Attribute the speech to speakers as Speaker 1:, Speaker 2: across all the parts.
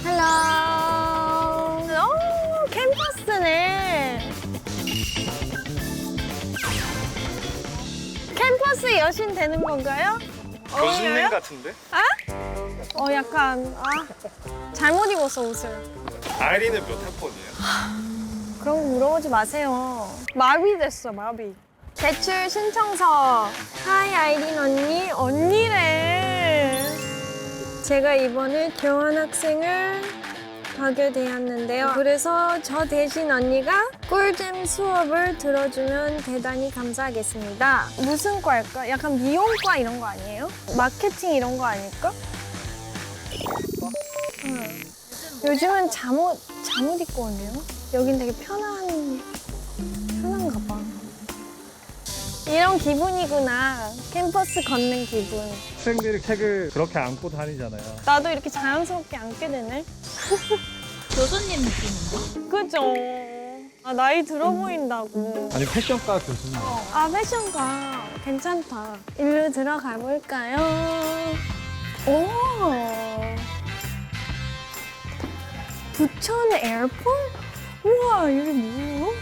Speaker 1: 헬로. 오, 캠퍼스네. 캠퍼스 여신 되는 건가요?
Speaker 2: 교수님 같은데?
Speaker 1: 약간 잘못 입었어 옷을.
Speaker 2: 아이린은 몇 학번이에요?
Speaker 1: 그런 거 물어보지 마세요. 마비 됐어, 마비. 제출 신청서. 하이 아이린 언니, 언니래. 제가 이번에 교환학생을 하게 되었는데요. 그래서 저 대신 언니가 꿀잼 수업을 들어주면 대단히 감사하겠습니다. 무슨 과일까? 약간 미용과 이런 거 아니에요? 마케팅 이런 거 아닐까? 요즘은 잠옷 입고 오네요. 여긴 되게 편한가 봐. 이런 기분이구나. 캠퍼스 걷는 기분.
Speaker 3: 학생들이 책을 그렇게 안고 다니잖아요.
Speaker 1: 나도 이렇게 자연스럽게 앉게 되네.
Speaker 4: 교수님 느낌인가?
Speaker 1: 그죠? 나이 들어 보인다고.
Speaker 3: 아니 패션과 교수님.
Speaker 1: 패션과 괜찮다. 일로 들어가 볼까요? 오. 부천 에어포트? 우와, 여기 뭐예요?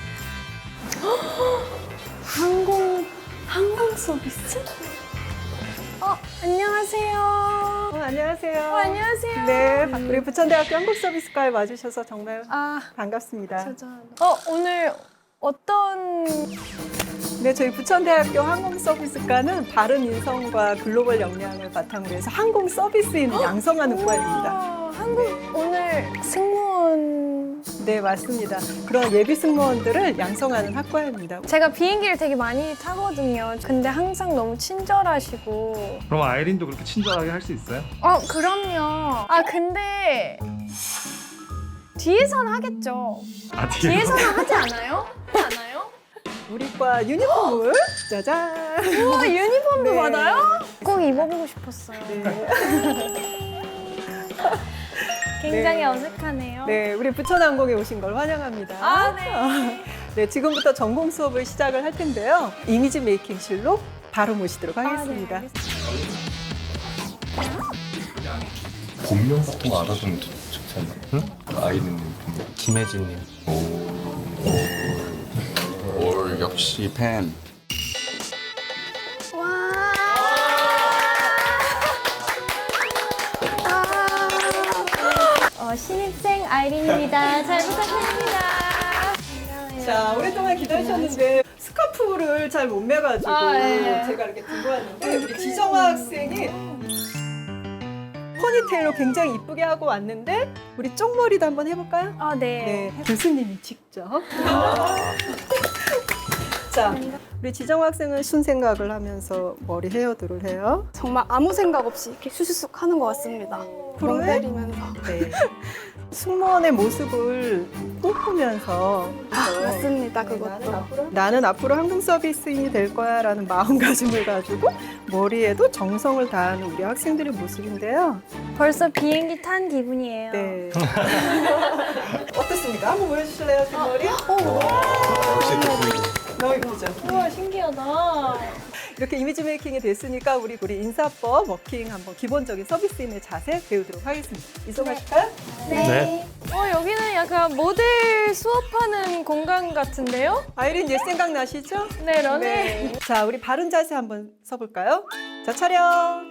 Speaker 1: 항공 서비스? 안녕하세요.
Speaker 5: 안녕하세요.
Speaker 1: 안녕하세요.
Speaker 5: 네, 우리 부천대학교 한국서비스과에 와주셔서 정말 반갑습니다.
Speaker 1: 오늘 어떤
Speaker 5: 네, 저희 부천대학교 항공서비스과는 바른 인성과 글로벌 역량을 바탕으로 해서 항공 서비스인을 양성하는 과입니다.
Speaker 1: 오늘 승무원.
Speaker 5: 네, 맞습니다. 그런 예비 승무원들을 양성하는 학과입니다.
Speaker 1: 제가 비행기를 되게 많이 타거든요. 근데 항상 너무 친절하시고.
Speaker 3: 그럼 아이린도 그렇게 친절하게 할 수 있어요?
Speaker 1: 그럼요. 근데 뒤에서는 하겠죠. 뒤에서는 하지 않아요? 하지 않아요?
Speaker 5: 우리과 유니폼을 짜잔!
Speaker 1: 우와, 유니폼도
Speaker 5: 네.
Speaker 1: 받아요? 꼭 입어보고 싶었어요.
Speaker 5: 네.
Speaker 1: 굉장히
Speaker 5: 네.
Speaker 1: 어색하네요.
Speaker 5: 네, 우리 부천항공에 오신 걸 환영합니다.
Speaker 1: 네.
Speaker 5: 네, 지금부터 전공 수업을 시작을 할 텐데요. 이미지 메이킹실로 바로 모시도록 하겠습니다.
Speaker 1: 네,
Speaker 6: 본명 같은 거 알아두면 좋잖아. 응? 아이는 본명.
Speaker 7: 김혜진님.
Speaker 6: 올 역시 팬.
Speaker 1: 신입생 아이린입니다. 잘 부탁드립니다.
Speaker 5: 자, 오랫동안 기다리셨는데 스카프를 잘 못 매가지고
Speaker 1: 네.
Speaker 5: 제가 이렇게 들고 왔는데 우리 지정아 학생이 포니테일로 굉장히 이쁘게 하고 왔는데 우리 쪽머리도 한번 해볼까요?
Speaker 1: 네.
Speaker 5: 네, 교수님이 직접. 자, 우리 지정아 학생은 순생각을 하면서 머리 헤어드를 해요.
Speaker 8: 정말 아무 생각 없이 이렇게 슈슈쑥 하는 것 같습니다. 멍
Speaker 5: 그러네?
Speaker 8: 때리면서.
Speaker 5: 네. 승무원의 모습을 꿈꾸면서
Speaker 8: 맞습니다, 그것도.
Speaker 5: 나는 앞으로 항공 서비스인이 될 거야 라는 마음가짐을 가지고 머리에도 정성을 다하는 우리 학생들의 모습인데요.
Speaker 1: 벌써 비행기 탄 기분이에요.
Speaker 5: 네. 어떻습니까? 한번 보여주실래요, 제 머리?
Speaker 6: 역시 교수님.
Speaker 5: 너무 이쁘죠?
Speaker 1: 우와, 신기하다.
Speaker 5: 이렇게 이미지 메이킹이 됐으니까 우리 인사법, 워킹 한번 기본적인 서비스인의 자세 배우도록 하겠습니다. 이송하실까요?
Speaker 1: 네. 여기는 약간 모델 수업하는 공간 같은데요?
Speaker 5: 아이린 옛 생각 나시죠?
Speaker 1: 네, 러닝.
Speaker 5: 네. 자, 우리 바른 자세 한번 서볼까요? 자, 촬영.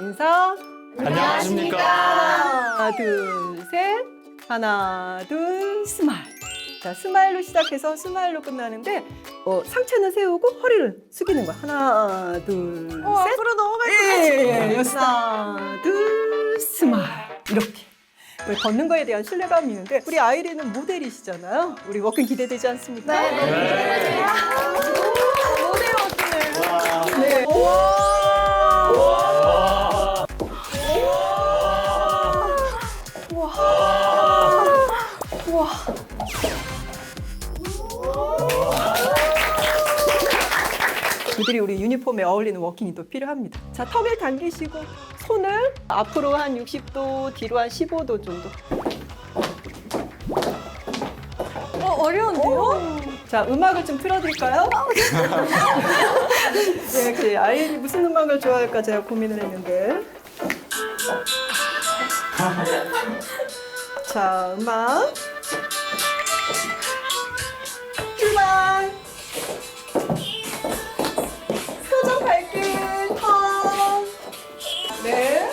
Speaker 5: 인사.
Speaker 3: 안녕하십니까.
Speaker 5: 하나, 둘, 셋. 하나, 둘, 스마일. 자, 스마일로 시작해서 스마일로 끝나는데 상체는 세우고 허리를 숙이는 거야. 하나, 둘, 셋.
Speaker 1: 앞으로 넘어갈 것 같아.
Speaker 5: 예, 하나, 둘, 스마일. 이렇게. 우리 걷는 거에 대한 신뢰감이 있는데 우리 아이린은 모델이시잖아요. 우리 워킹 기대되지 않습니까?
Speaker 1: 네. 모델 워킹을.
Speaker 5: 네. 그들이 우리 유니폼에 어울리는 워킹이 또 필요합니다. 자, 턱을 당기시고 손을 앞으로 한 60도, 뒤로 한 15도 정도.
Speaker 1: 어려운데요?
Speaker 5: 자, 음악을 좀 틀어드릴까요? 네, 아이린이 무슨 음악을 좋아할까 제가 고민을 했는데. 자, 음악. 출발. 표정 밝게. 턴. 네.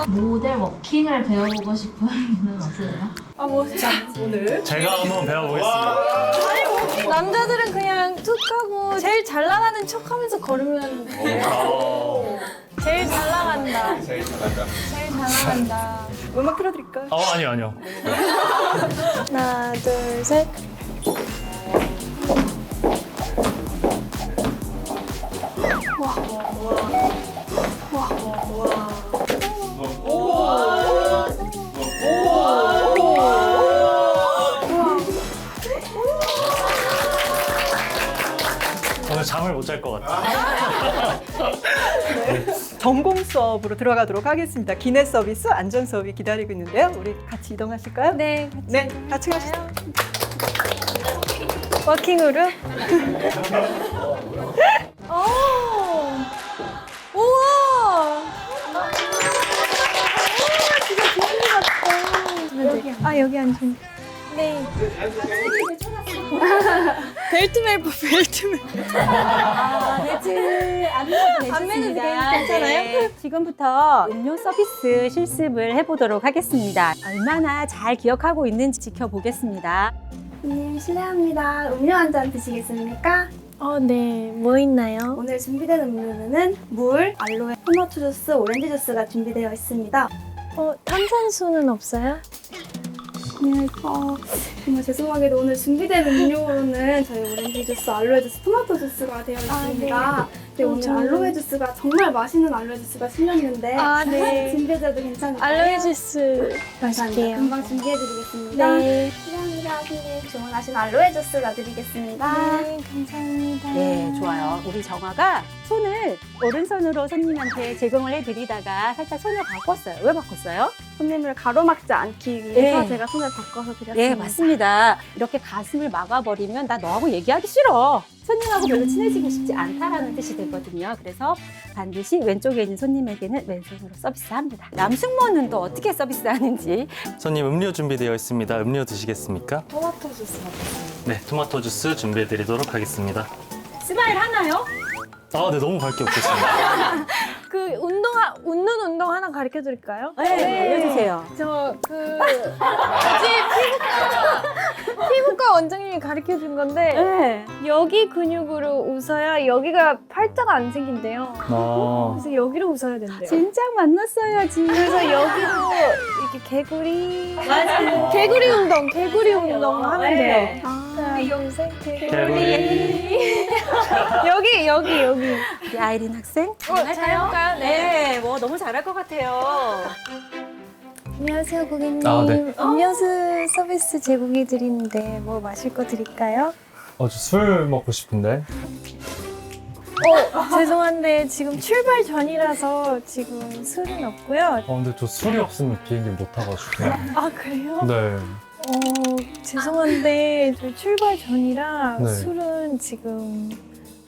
Speaker 4: 모델 워킹을 배워보고 싶은 분은 없으세요?
Speaker 5: 오늘
Speaker 3: 제가 한번 배워보겠습니다.
Speaker 1: 남자들은 그냥 툭 하고 제일 잘 나가는 척 하면서 걸으면 돼. 제일 잘 나간다. 제일 잘 나간다.
Speaker 5: 음악 틀어드릴까요?
Speaker 3: 아니요.
Speaker 1: 하나, 둘, 셋.
Speaker 3: 오늘 잠을 못 잘 것 같아요.
Speaker 5: 전공 수업으로 들어가도록 하겠습니다. 기내 서비스, 안전 수업이 기다리고 있는데요. 우리 같이 이동하실까요?
Speaker 1: 네,
Speaker 5: 네, 같이 가시죠.
Speaker 1: 워킹으로. 오! 우와! 진짜 비행기 같다. 여기 앉으면. 네. 벨트멜프, 벨트멜프.
Speaker 7: 안매는
Speaker 1: 괜찮아요?
Speaker 7: 지금부터 음료 서비스 실습을 해보도록 하겠습니다. 얼마나 잘 기억하고 있는지 지켜보겠습니다.
Speaker 8: 손님 실례합니다. 음료 한 잔 드시겠습니까?
Speaker 1: 네. 뭐 있나요?
Speaker 8: 오늘 준비된 음료는 물, 알로에, 토마토 주스, 오렌지 주스가 준비되어 있습니다.
Speaker 1: 탄산수는 없어요?
Speaker 8: 네, 정말 죄송하게도 오늘 준비된 음료로는 저희 오렌지 주스, 알로에 주스, 토마토 주스가 되어 있습니다. 네, 오늘 알로에 주스가 정말 맛있는 알로에 주스가 실렸는데
Speaker 1: 네.
Speaker 8: 준비해줘도 괜찮을까요?
Speaker 1: 알로에 주스
Speaker 8: 감사합니다.
Speaker 1: 마실게요.
Speaker 8: 금방 준비해드리겠습니다.
Speaker 1: 네.
Speaker 8: 실례합니다. 손님 주문하신 알로에 주스 놔드리겠습니다.
Speaker 1: 네, 감사합니다.
Speaker 7: 네, 좋아요. 우리 정화가 손을 오른손으로 손님한테 제공을 해드리다가 살짝 손을 바꿨어요. 왜 바꿨어요?
Speaker 8: 손님을 가로막지 않기 위해서
Speaker 7: 네.
Speaker 8: 제가 손을 바꿔서 드렸습니다.
Speaker 7: 네, 맞습니다. 이렇게 가슴을 막아버리면 나 너하고 얘기하기 싫어. 손님하고 별로 친해지고 싶지 않다라는 뜻이 되거든요. 그래서 반드시 왼쪽에 있는 손님에게는 왼손으로 서비스합니다. 남승모는 또 어떻게 서비스하는지.
Speaker 9: 손님 음료 준비되어 있습니다. 음료 드시겠습니까?
Speaker 1: 토마토 주스.
Speaker 9: 네, 토마토 주스 준비해드리도록 하겠습니다.
Speaker 7: 스마일 하나요?
Speaker 9: 네, 너무 밝게 웃겠습니다.
Speaker 1: 웃는 운동 하나 가르쳐 드릴까요?
Speaker 7: 네, 알려주세요.
Speaker 1: 피부과 원장님이 가르쳐 준 건데,
Speaker 7: 네.
Speaker 1: 여기 근육으로 웃어야 여기가 팔자가 안 생긴대요. 그래서 여기로 웃어야 된대요.
Speaker 7: 진작 만났어야지.
Speaker 1: 그래서 여기로 이렇게 개구리. 맞아요. 개구리 운동 하면
Speaker 7: 네.
Speaker 1: 돼요. 하나, 둘, 셋.
Speaker 9: 개구리.
Speaker 1: 여기.
Speaker 7: 우리 아이린 학생.
Speaker 1: 잘 해볼까요?
Speaker 7: 네, 뭐 너무 잘할 것 같아요.
Speaker 1: 안녕하세요, 고객님.
Speaker 9: 네.
Speaker 1: 음료수 서비스 제공해 드리는데 뭐 마실 거 드릴까요?
Speaker 3: 저 술 먹고 싶은데.
Speaker 1: 죄송한데 지금 출발 전이라서 지금 술은 없고요.
Speaker 3: 근데 저 술이 없으면 비행기 못 타가지고.
Speaker 1: 아, 그래요?
Speaker 3: 네.
Speaker 1: 죄송한데 저희 출발 전이라
Speaker 3: 네.
Speaker 1: 술은 지금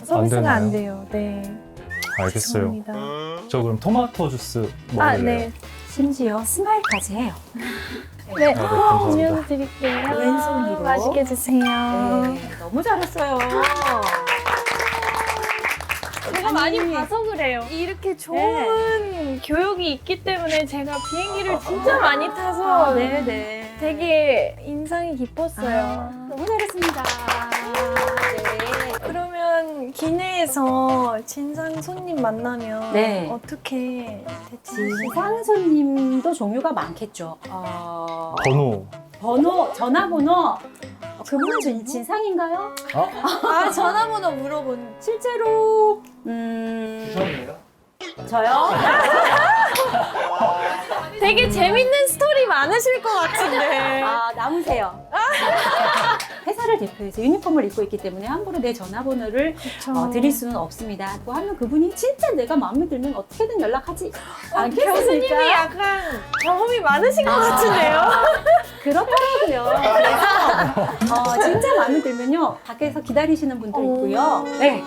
Speaker 1: 서비스가
Speaker 3: 되나요?
Speaker 1: 안 돼요. 네.
Speaker 3: 알겠어요.
Speaker 1: 죄송합니다.
Speaker 3: 저 그럼 토마토 주스 먹을래요.
Speaker 1: 네.
Speaker 7: 심지어 스마일까지 해요.
Speaker 1: 네.
Speaker 3: 감사합니다.
Speaker 1: 음료수 드릴게요.
Speaker 7: 왼손으로.
Speaker 1: 맛있게 드세요.
Speaker 7: 네, 너무 잘했어요.
Speaker 1: 제가 많이 봐서 그래요. 이렇게 좋은 교육이 있기 때문에 제가 비행기를 진짜 많이 타서
Speaker 7: 네.
Speaker 1: 되게 인상이 깊었어요.
Speaker 7: 너무 잘했습니다. 네.
Speaker 1: 그러면 기내에서 진상 손님 만나면
Speaker 7: 네.
Speaker 1: 어떻게 대처하세요?
Speaker 7: 진상 손님도 종류가 많겠죠.
Speaker 3: 번호.
Speaker 7: 전화번호. 그분은 진상인가요?
Speaker 1: 전화번호 물어본.
Speaker 7: 실제로 저요?
Speaker 1: 되게 재밌는 스토리 많으실 것 같은데.
Speaker 7: 남으세요. 회사를 대표해서 유니폼을 입고 있기 때문에 함부로 내 전화번호를 드릴 수는 없습니다. 뭐 하면 그분이 진짜 내가 마음에 들면 어떻게든 연락하지 않겠습니까?
Speaker 1: 교수님이 약간 경험이 많으신 것 같은데요?
Speaker 7: 그렇더라고요. 그래서 진짜 마음에 들면요 밖에서 기다리시는 분도 있고요. 네,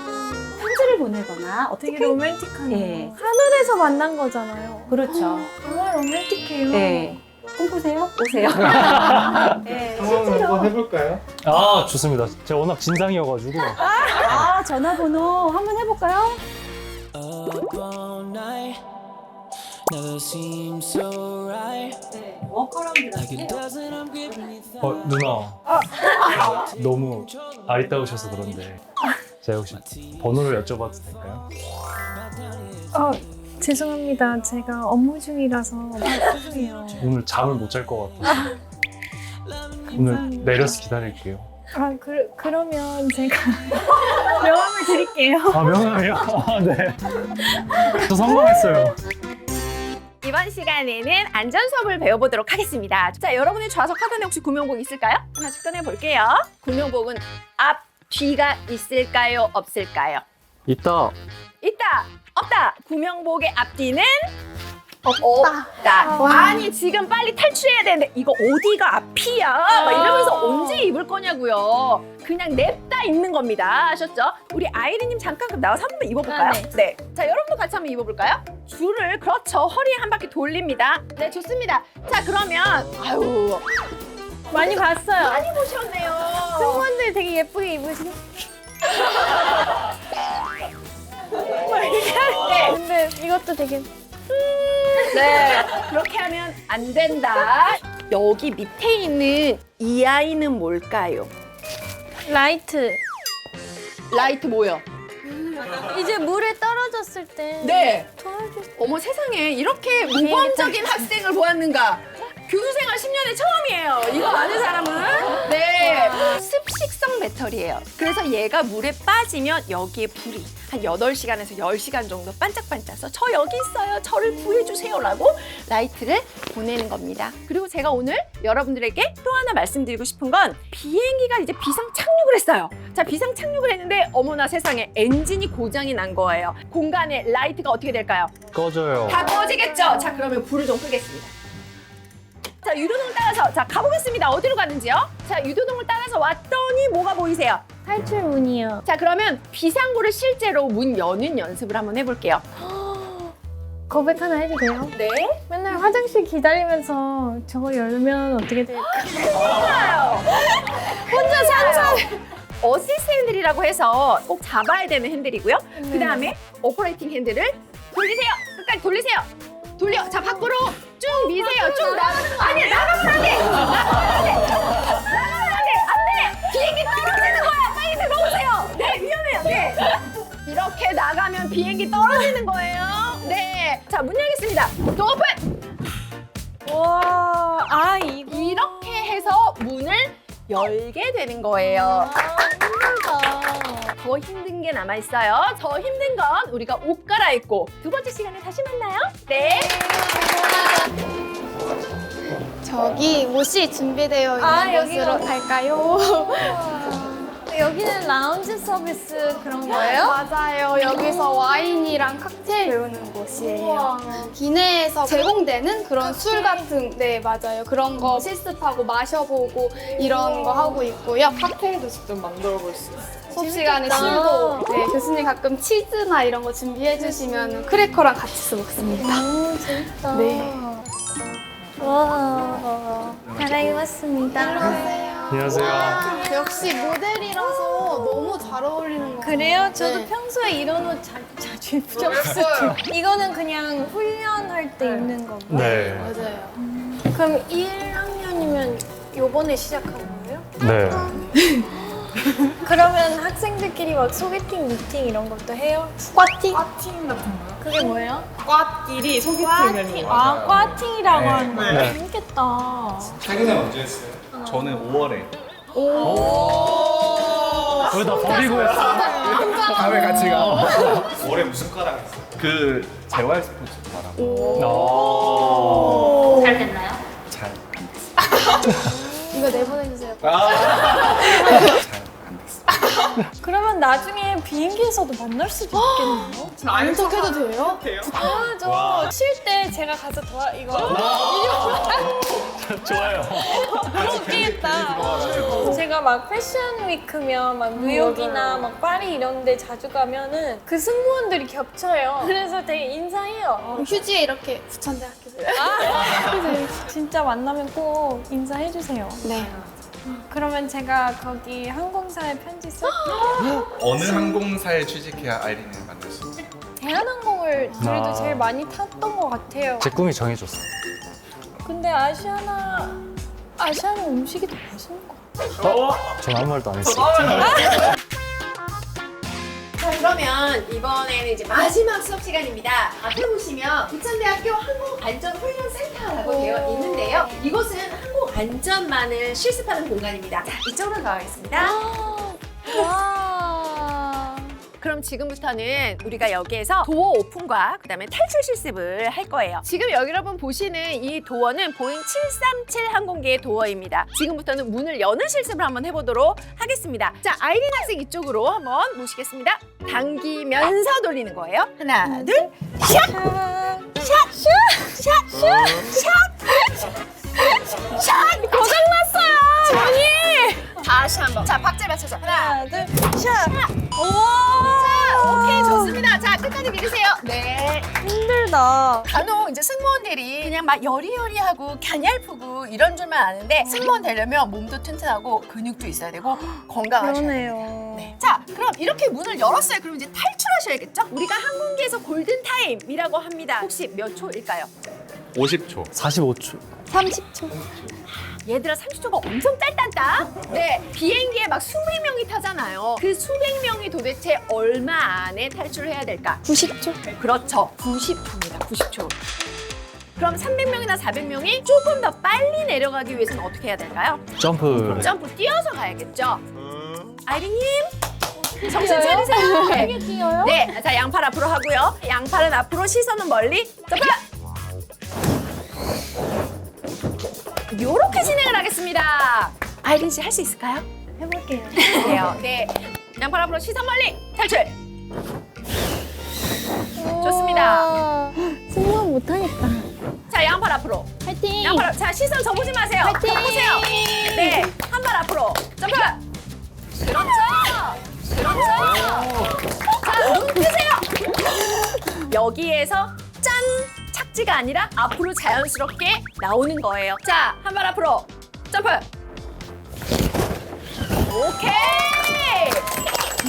Speaker 7: 편지를 보내거나 어떻게
Speaker 1: 되게 로맨틱하네요.
Speaker 7: 예.
Speaker 1: 하늘에서 만난 거잖아요.
Speaker 7: 그렇죠.
Speaker 1: 정말 로맨틱해요.
Speaker 7: 네. 꿈꾸세요? 오세요. 네,
Speaker 2: 한번
Speaker 7: 실제로.
Speaker 2: 해볼까요?
Speaker 3: 아 좋습니다. 제가 워낙 진상이어가지고.
Speaker 7: 아, 전화번호 한번 해볼까요? 네, 워커라운드라는데
Speaker 3: 누나. 너무 아리따우셔서 그런데 제가 혹시 번호를 여쭤봐도 될까요?
Speaker 1: 죄송합니다. 제가 업무 중이라서 죄송해요.
Speaker 3: 오늘 잠을 못 잘 것 같아서 오늘 내려서 기다릴게요.
Speaker 1: 그러면 제가 명함을 드릴게요.
Speaker 3: 아 명함이요? 아, 네. 저 성공했어요.
Speaker 10: 이번 시간에는 안전 수업을 배워보도록 하겠습니다. 자, 여러분의 좌석 하단에 혹시 구명복 있을까요? 하나씩 꺼내볼게요. 구명복은 앞, 뒤가 있을까요? 없을까요?
Speaker 9: 있다.
Speaker 10: 있다! 없다! 구명복의 앞뒤는? 없다. 아니, 지금 빨리 탈출해야 되는데 이거 어디가 앞이야? 막 이러면서 언제 입을 거냐고요. 그냥 냅다 입는 겁니다. 아셨죠? 우리 아이리님 잠깐 그럼 나와서 한 번만 입어볼까요? 네. 자, 여러분도 같이 한번 입어볼까요? 줄을 그렇죠. 허리에 한 바퀴 돌립니다. 네, 좋습니다. 자, 그러면 아유
Speaker 1: 많이 봤어요.
Speaker 10: 많이 보셨네요.
Speaker 1: 승무원들 되게 예쁘게 입으시네.
Speaker 10: 네.
Speaker 1: 근데 이것도 되게
Speaker 10: 네, 그렇게 하면 안 된다. 여기 밑에 있는 이 아이는 뭘까요?
Speaker 1: 라이트.
Speaker 10: 라이트 뭐요?
Speaker 1: 이제 물에 떨어졌을 때
Speaker 10: 네.
Speaker 1: 도와줄
Speaker 10: 어머 세상에 이렇게 모범적인 학생을 보았는가? 교수생활 10년의 처음이에요. 이거 아는 사람은? 네. 습식성 배터리예요. 그래서 얘가 물에 빠지면 여기에 불이 한 8시간에서 10시간 정도 반짝반짝서 저 여기 있어요. 저를 구해주세요라고 라이트를 보내는 겁니다. 그리고 제가 오늘 여러분들에게 또 하나 말씀드리고 싶은 건 비행기가 이제 비상 착륙을 했어요. 자, 비상 착륙을 했는데 어머나 세상에 엔진이 고장이 난 거예요. 공간에 라이트가 어떻게 될까요?
Speaker 3: 꺼져요.
Speaker 10: 다 꺼지겠죠? 자, 그러면 불을 좀 끄겠습니다. 자, 유도동을 따라서 자 가보겠습니다. 어디로 가는지요? 자, 유도동을 따라서 왔더니 뭐가 보이세요?
Speaker 1: 탈출문이요.
Speaker 10: 자, 그러면 비상구를 실제로 문 여는 연습을 한번 해볼게요.
Speaker 1: 고백 하나 해도 돼요?
Speaker 10: 네.
Speaker 1: 맨날 화장실 기다리면서 저거 열면 어떻게 될까요?
Speaker 10: 혼자 상상. 어시스트 핸들이라고 해서 꼭 잡아야 되는 핸들이고요. 그 다음에 오퍼레이팅 핸들을 돌리세요. 끝까지 돌리세요. 돌려. 자, 밖으로 쭉 미세요. 쭉 나가는 거 아니야. 나가면 안 돼. 나가면 안 돼. 나가면 안 돼. 안 돼. 비행기 떨어지는 거야. 빨리 들어오세요. 네, 위험해요. 네. 이렇게 나가면 비행기 떨어지는 거예요. 네. 자, 문 열겠습니다. 또 오픈.
Speaker 1: 와,
Speaker 10: 이렇게 해서 문을 열게 되는 거예요.
Speaker 1: 힘들다.
Speaker 10: 더 힘든 게 남아있어요. 더 힘든 건 우리가 옷 갈아입고 두 번째 시간에 다시 만나요. 네.
Speaker 8: 저기 옷이 준비되어 있는
Speaker 1: 여기로
Speaker 8: 곳으로 갈까요?
Speaker 1: 여기는 라운지 서비스 그런 거예요?
Speaker 8: 맞아요. 여기서 와인이랑 칵테일 배우는 곳이에요. 기내에서 제공되는 그런 술 같은, 네, 맞아요. 그런 거 실습하고 마셔보고 이런 거 하고 있고요. 칵테일도 직접 만들어 볼 수 있어요. 수업 시간에 술도, 네, 교수님 가끔 치즈나 이런 거 준비해 주시면 크래커랑 같이 먹습니다.
Speaker 1: 재밌다.
Speaker 8: 네.
Speaker 1: 와, 잘 입었습니다.
Speaker 3: 안녕하세요.
Speaker 8: 역시 모델이라서 너무 잘 어울리는 것 같아요.
Speaker 1: 그래요? 저도
Speaker 8: 네.
Speaker 1: 평소에 이런 옷 자주 입죠. 이거는 그냥 훈련할 때 입는 거고.
Speaker 3: 네.
Speaker 8: 맞아요.
Speaker 1: 그럼 1학년이면 요번에 시작한 거예요?
Speaker 3: 네.
Speaker 1: 그러면 학생들끼리 막 소개팅, 미팅 이런 것도 해요?
Speaker 8: 꽈팅?
Speaker 1: 꽈팅 같은 거요? 그게 뭐예요?
Speaker 2: 꽈끼리 소개팅을
Speaker 1: 아, 꽈팅이라고 하는 거예요?
Speaker 3: 네.
Speaker 1: 재밌겠다.
Speaker 2: 최근에 언제 했어요? 저는 5월에.
Speaker 3: 왜 나 버리고 했어?
Speaker 2: 다음에 같이 가. 올해 무슨 과랑 했어요? 그 재활 스포츠 과라고.
Speaker 4: 잘 됐나요?
Speaker 2: 잘 안 됐어요.
Speaker 8: 이거 내보내주세요.
Speaker 2: 잘 안 됐어요.
Speaker 1: 그러면 나중에 비행기에서도 만날 수도 있겠네요.
Speaker 8: 아는 척 해도 돼요?
Speaker 1: 맞아. 쉴 때 제가 가서 이거
Speaker 3: 좋아요.
Speaker 1: 웃기겠다. 제가 막 패션 위크면 막 뉴욕이나 막 파리 이런 데 자주 가면은 그 승무원들이 겹쳐요. 그래서 되게 인사해요.
Speaker 8: 휴지에 이렇게 부천대학교.
Speaker 1: 그래서 진짜 만나면 꼭 인사해주세요.
Speaker 8: 네.
Speaker 1: 그러면 제가 거기 항공사에 편지 쓸게요.
Speaker 2: 어느 항공사에 취직해야 아이린을 만날 수 있어요?
Speaker 1: 대한항공을 그래도
Speaker 3: 아.
Speaker 1: 제일 많이 탔던 것 같아요.
Speaker 3: 제 꿈이 정해졌어.
Speaker 1: 근데 아시아나 음식이 더 맛있는 것 같아요.
Speaker 3: 전 아무 말도 안 했어요.
Speaker 10: 자, 그러면 이번에는 이제 마지막 수업 시간입니다. 앞에 보시면 부천대학교 항공안전훈련센터라고 되어 있는데요. 이곳은 항공안전만을 실습하는 공간입니다. 자, 이쪽으로 가겠습니다.
Speaker 1: 와.
Speaker 10: 그럼 지금부터는 우리가 여기에서 도어 오픈과 그다음에 탈출 실습을 할 거예요. 지금 여러분 보시는 이 도어는 보잉 737 항공기의 도어입니다. 지금부터는 문을 여는 실습을 한번 해보도록 하겠습니다. 자, 아이린 학생 이쪽으로 한번 모시겠습니다. 당기면서 돌리는 거예요. 하나, 둘, 샷! 샷! 고장났어요! 언니! 다시 한번. 자, 박자 맞춰서. 하나, 둘, 샷! 자, 오케이, 좋습니다. 자, 끝까지 믿으세요. 네.
Speaker 1: 힘들다.
Speaker 10: 간혹 이제 승무원들이 그냥 막 여리여리하고 갸냘프고 이런 줄만 아는데 승무원 되려면 몸도 튼튼하고 근육도 있어야 되고 건강하셔야 돼요.
Speaker 1: 그러네요.
Speaker 10: 네. 자, 그럼 이렇게 문을 열었어요. 그럼 이제 탈출하셔야겠죠? 우리가 항공기에서 골든타임이라고 합니다. 혹시 몇 초일까요?
Speaker 2: 50초.
Speaker 3: 45초.
Speaker 1: 30초.
Speaker 10: 얘들아 30초가 엄청 짧단다. 네, 비행기에 막 수백 명이 타잖아요. 그 수백 명이 도대체 얼마 안에 탈출을 해야 될까?
Speaker 1: 90초?
Speaker 10: 그렇죠. 90초입니다. 90초. 그럼 300명이나 400명이 조금 더 빨리 내려가기 위해서는 어떻게 해야 될까요?
Speaker 3: 점프.
Speaker 10: 점프 뛰어서 가야겠죠. 아이린님 정신 차리세요.
Speaker 1: 되게 뛰어요?
Speaker 10: 네, 자 양팔 앞으로 하고요. 양팔은 앞으로, 시선은 멀리. 점프. 요렇게 진행을 하겠습니다. 아이린 씨 할 수 있을까요?
Speaker 1: 해볼게요.
Speaker 10: 해볼게요. 네, 양팔 앞으로, 시선 멀리. 탈출. 좋습니다.
Speaker 1: 승무원 못하겠다.
Speaker 10: 자, 양팔 앞으로.
Speaker 1: 화이팅!
Speaker 10: 양팔 앞. 자, 시선 저 보지 마세요.
Speaker 1: 화이팅!
Speaker 10: 보세요. 네, 한 발 앞으로. 점프. 그렇죠. 그렇죠. 자, 눈 뜨세요. 여기에서 짠! 착지가 아니라 앞으로 자연스럽게 나오는 거예요. 자, 한 발 앞으로. 점프. 오케이.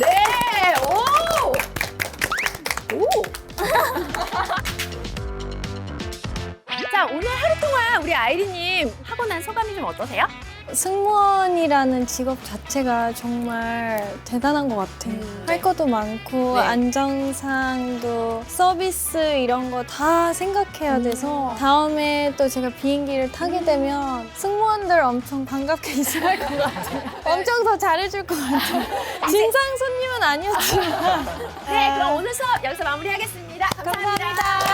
Speaker 10: 네. 오. 오. 자, 오늘 하루 동안 우리 아이린님 하고 난 소감이 좀 어떠세요?
Speaker 1: 승무원이라는 직업 자체가 정말 대단한 것 같아요. 할 것도 많고
Speaker 10: 네.
Speaker 1: 안정상도 서비스 이런 거 다 생각해야 돼서 다음에 또 제가 비행기를 타게 되면 승무원들 엄청 반갑게 인사할 것 같아요. 엄청 더 잘해줄 것 같아요. 진상 손님은 아니었지만.
Speaker 10: 네, 그럼 오늘 수업 여기서 마무리하겠습니다. 감사합니다.